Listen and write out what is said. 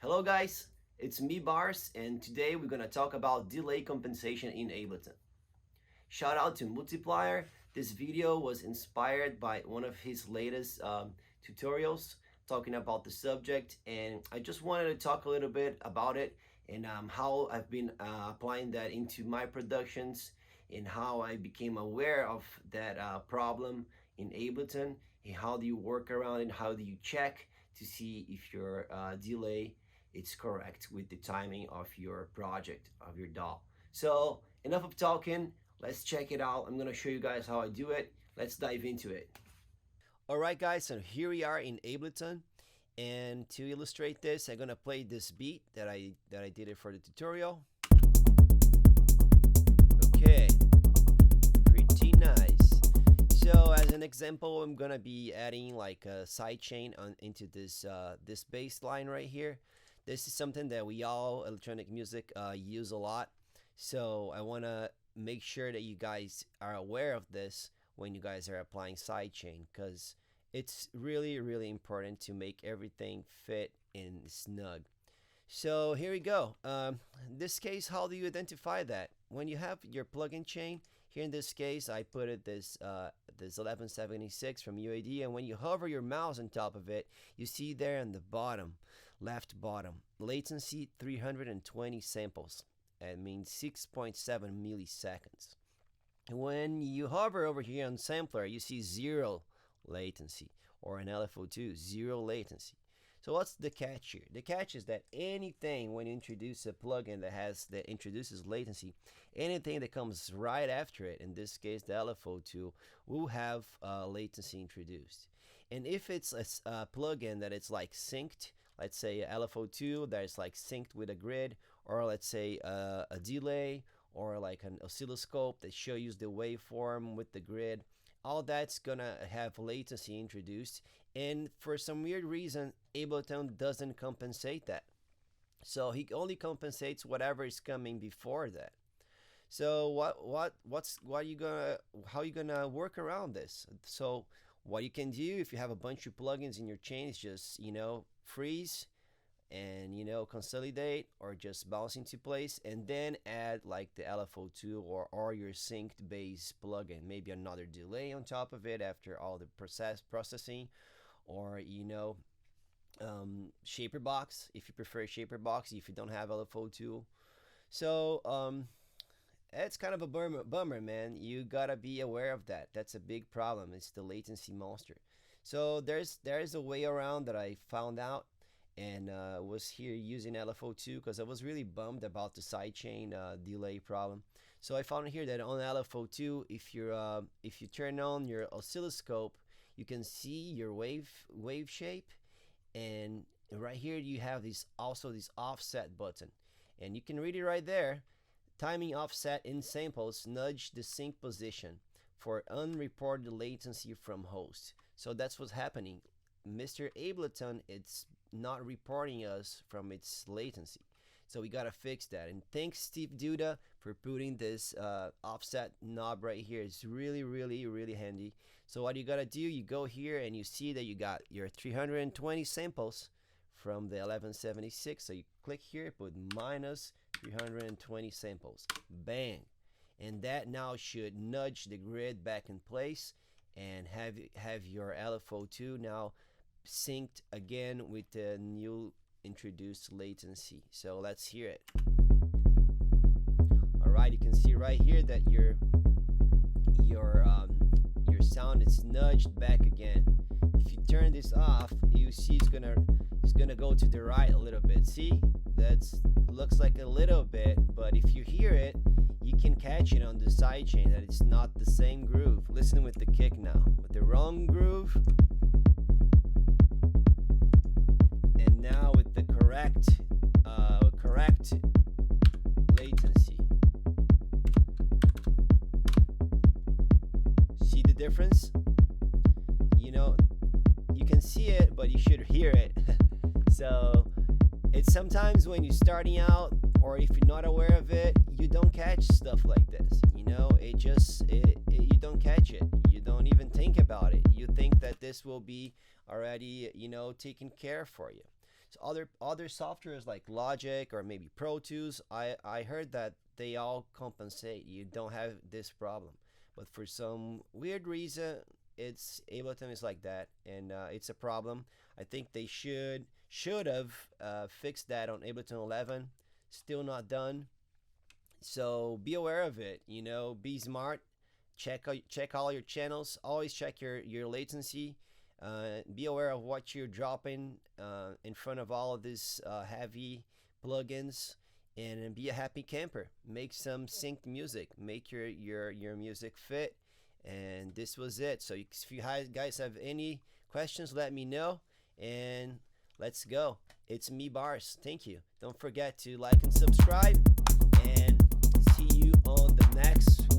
Hello guys, it's me Bars, and today we're gonna talk about delay compensation in Ableton. Shout out to Multiplier. This video was inspired by one of his latest tutorials talking about the subject, and I just wanted to talk a little bit about it and how I've been applying that into my productions and how I became aware of that problem in Ableton and how do you work around it, how do you check to see if your delay it's correct with the timing of your project, of your DAW. So enough of talking, let's check it out. I'm gonna show you guys how I do it. Let's dive into it. All right guys, so here we are in Ableton. And to illustrate this, I'm gonna play this beat that I did it for the tutorial. Okay, pretty nice. So as an example, I'm gonna be adding like a sidechain into this this bass line right here. This is something that we all electronic music use a lot. So I wanna make sure that you guys are aware of this when you guys are applying sidechain, because it's really important to make everything fit and snug. So here we go. In this case, how do you identify that? When you have your plugin chain, here in this case, I put it this 1176 from UAD, and when you hover your mouse on top of it, you see there on the bottom, left bottom, latency 320 samples. That means 6.7 milliseconds. When you hover over here on sampler, you see 0 latency, or an LFO2, 0 latency. So what's the catch here? The catch is that anything when you introduce a plugin that introduces latency, anything that comes right after it, in this case the LFO2, will have latency introduced. And if it's a plugin that it's like synced, let's say LFO2 that is like synced with a grid, or let's say a delay, or like an oscilloscope that shows you the waveform with the grid, all that's gonna have latency introduced, and for some weird reason Ableton doesn't compensate that. So he only compensates whatever is coming before that. So how you gonna work around this? So what you can do if you have a bunch of plugins in your chain is just freeze and consolidate, or just bounce into place, and then add like the LFO2 or your synced bass plugin, maybe another delay on top of it after all the processing, or shaper box if you prefer shaper box if you don't have LFO2. So it's kind of a bummer, man. You gotta be aware of that. That's a big problem. It's the latency monster. So there's a way around that I found out, and was here using LFO2 because I was really bummed about the sidechain delay problem. So I found here that on LFO2, if you turn on your oscilloscope, you can see your wave shape, and right here you have this offset button, and you can read it right there. Timing offset in samples nudge the sync position for unreported latency from host. So that's what's happening. Mr. Ableton, it's not reporting us from its latency. So we gotta fix that. And thanks Steve Duda for putting this offset knob right here. It's really handy. So what you gotta do, you go here and you see that you got your 320 samples from the 1176. So you click here, put minus 320 samples. Bang. And that now should nudge the grid back in place and have your LFO2 now synced again with the new introduced latency. So let's hear it. All right, you can see right here that your sound is nudged back again. If you turn this off, you see it's gonna go to the right a little bit. See, that's looks like a little bit, but if you hear it, you can catch it on the sidechain that it's not the same groove. Listen with the kick now, with the wrong groove, and now with the correct latency. See the difference? You can see it, but you should hear it. So it's sometimes when you're starting out, or if you're not aware of it, you don't catch stuff like this. You don't catch it. You don't even think about it. You think that this will be already taken care for you. So other softwares like Logic or maybe Pro Tools, I heard that they all compensate. You don't have this problem, but for some weird reason, it's Ableton is like that, and it's a problem. I think they should have fixed that on Ableton 11. Still not done. So be aware of it. You know, be smart. Check all your channels. Always check your latency. Be aware of what you're dropping in front of all of these heavy plugins, and be a happy camper. Make some synced music. Make your music fit. And this was it. So if you guys have any questions, let me know. And let's go. It's me, Bars. Thank you. Don't forget to like and subscribe. And see you on the next